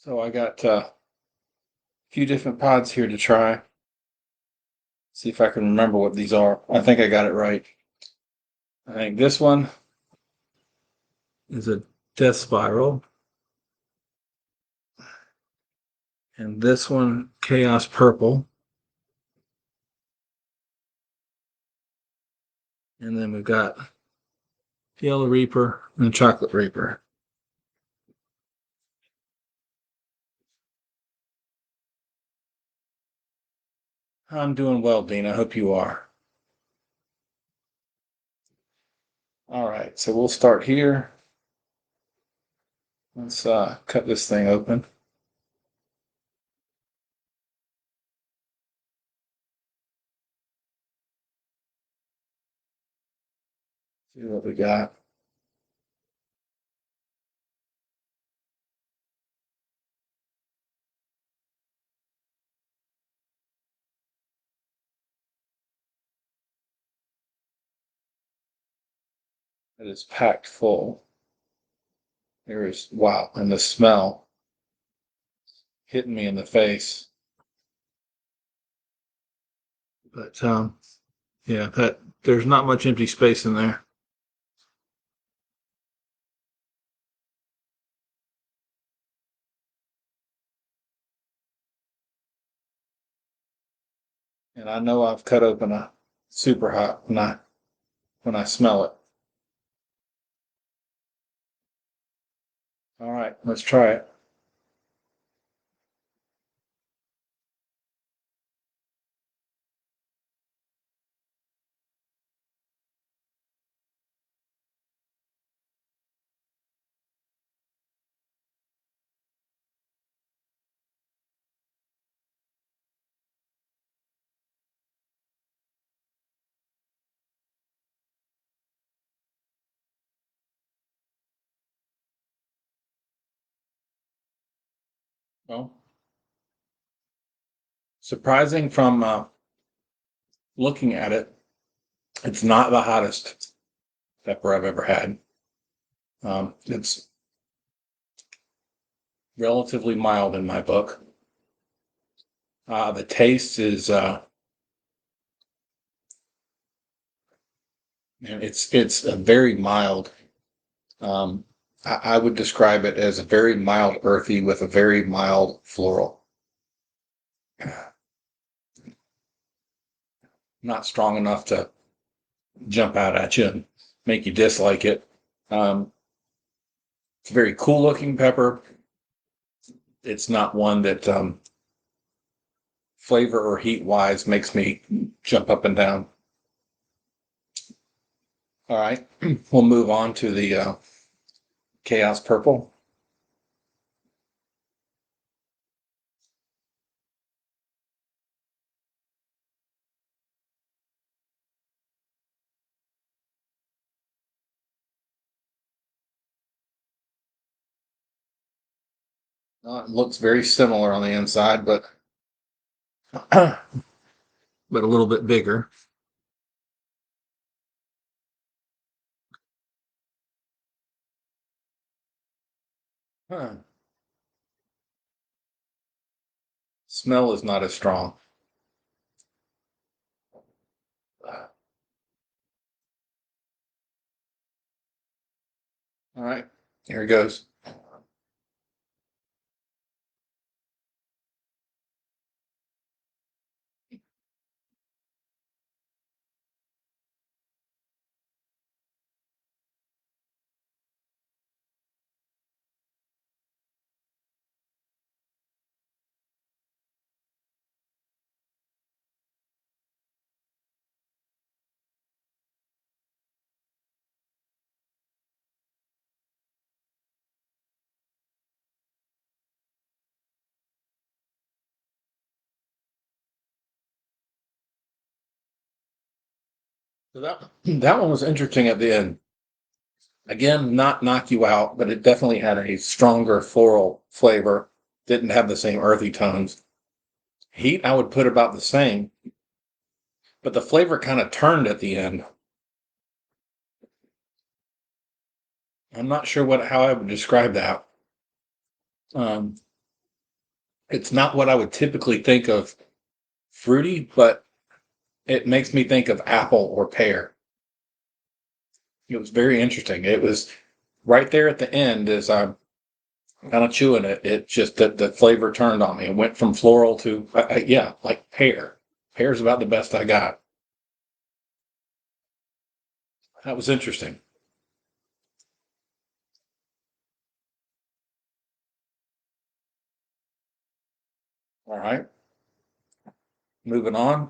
So I got a few different pods here to try. See if I can remember what these are. I think I got it right. I think this one is a death spiral, and this one chaos purple, and then we've got yellow reaper and chocolate reaper. I'm doing well, Dean. I hope you are. All right, so we'll start here. Let's cut this thing open. See what we got. It is packed full. There is, wow, and the smell hitting me in the face. But yeah, that there's not much empty space in there. And I know I've cut open a super hot when I smell it. All right, let's try it. Well, surprising from looking at it, it's not the hottest pepper I've ever had. It's relatively mild in my book. The taste is, and it's a very mild. Um, I would describe it as a very mild earthy with a very mild floral. Not strong enough to jump out at you and make you dislike it. Um, it's a very cool looking pepper. It's not one that flavor or heat wise makes me jump up and down. All right, we'll move on to the chaos purple. It looks very similar on the inside, but but a little bit bigger. Huh. Smell is not as strong. All right, here it goes. So that one was interesting at the end. Again, not knock you out, but it definitely had a stronger floral flavor. Didn't have the same earthy tones. Heat, I would put about the same, but the flavor kind of turned at the end. I'm not sure how I would describe that. Um, It's not what I would typically think of fruity, but it makes me think of apple or pear. It was very interesting. It was right there at the end as I'm kind of chewing it. It just the flavor turned on me. It went from floral to yeah, like pear. Pear's about the best I got. That was interesting. All right, moving on.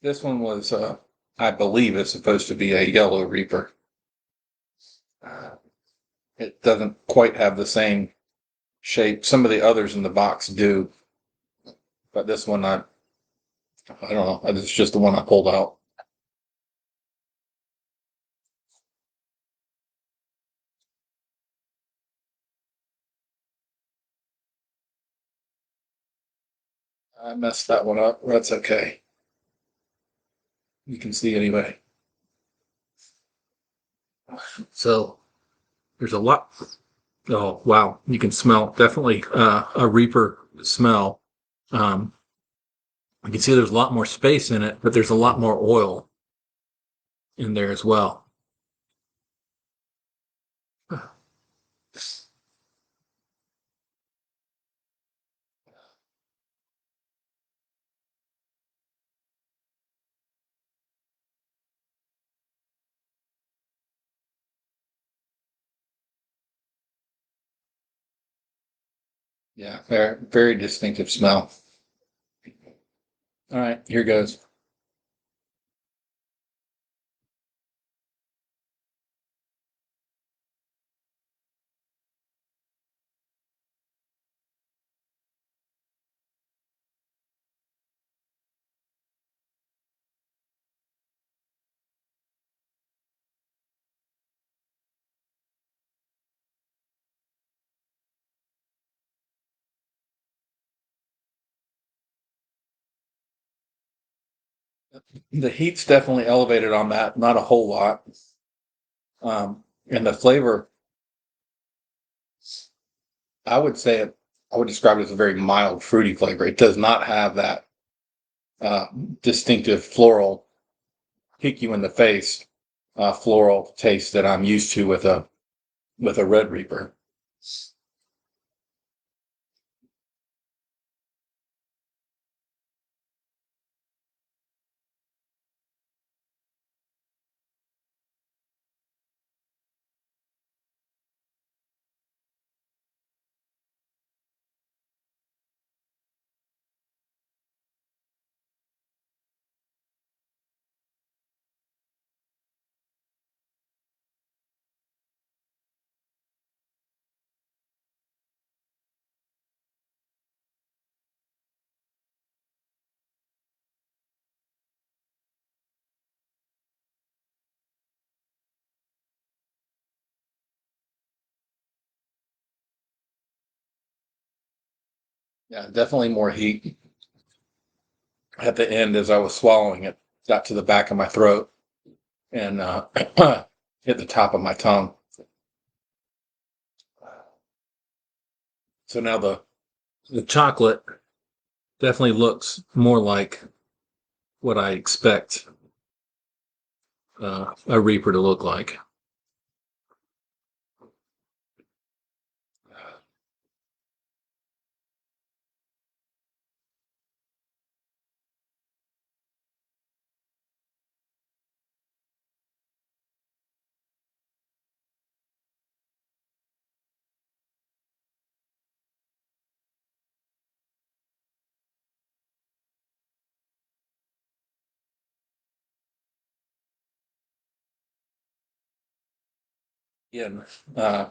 This one was, I believe, it's supposed to be a yellow reaper. Uh, it doesn't quite have the same shape. Some of the others in the box do, but this one, I don't know. It's just the one I pulled out. I messed that one up. That's okay. You can see anyway. So there's a lot. Oh, wow. You can smell definitely a reaper smell. Um, you can see there's a lot more space in it, but there's a lot more oil in there as well. Yeah, very, very distinctive smell. All right, here goes. The heat's definitely elevated on that, not a whole lot. And the flavor, I would say it, I would describe it as a very mild, fruity flavor. It does not have that uh, distinctive floral, kick you in the face floral taste that I'm used to with a Red Reaper. Yeah, definitely more heat at the end as I was swallowing it. Got to the back of my throat and hit the top of my tongue. So now the chocolate definitely looks more like what I expect a Reaper to look like. Again, uh,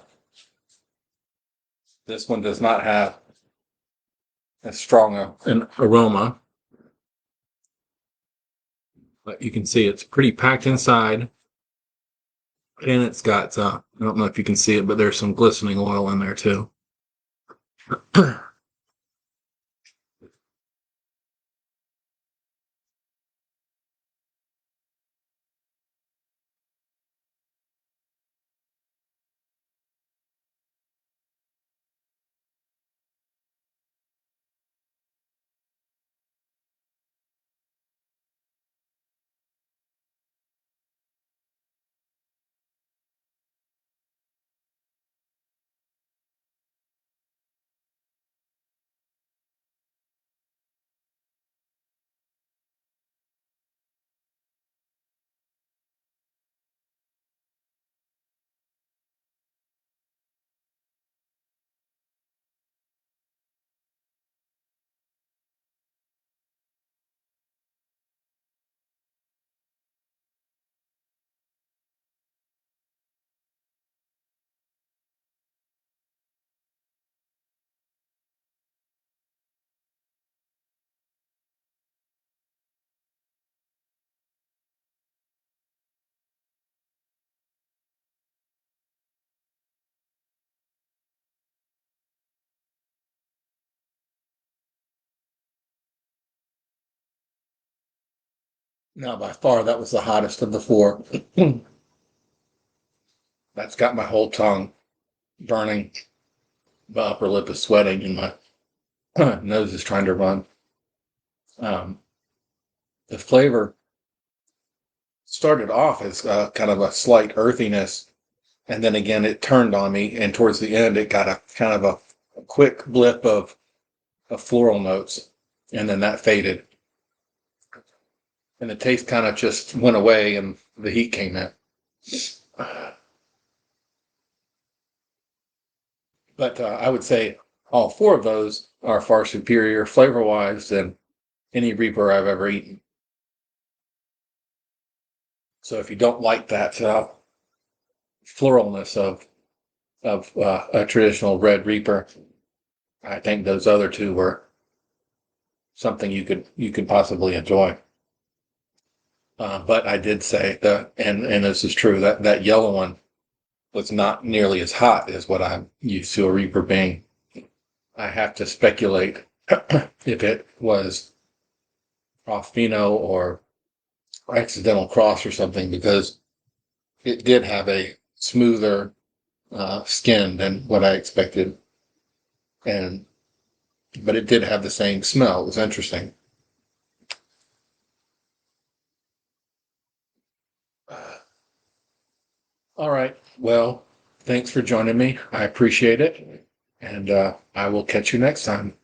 this one does not have as strong an aroma, but you can see it's pretty packed inside, and it's got I don't know if you can see it, but there's some glistening oil in there too. Now, by far, that was the hottest of the four. That's got my whole tongue burning. My upper lip is sweating, and my nose is trying to run. Um, the flavor started off as kind of a slight earthiness, and then again it turned on me, and towards the end it got a kind of a quick blip of floral notes, and then that faded, and the taste kind of just went away, and the heat came in. But I would say all four of those are far superior flavor wise than any Reaper I've ever eaten. So if you don't like that floralness of a traditional red Reaper, I think those other two were something you could possibly enjoy. But I did say and this is true, that yellow one was not nearly as hot as what I'm used to a Reaper being. I have to speculate if it was off pheno or accidental cross or something, because it did have a smoother skin than what I expected, and but it did have the same smell. It was interesting. All right. Well, thanks for joining me. I appreciate it, and I will catch you next time.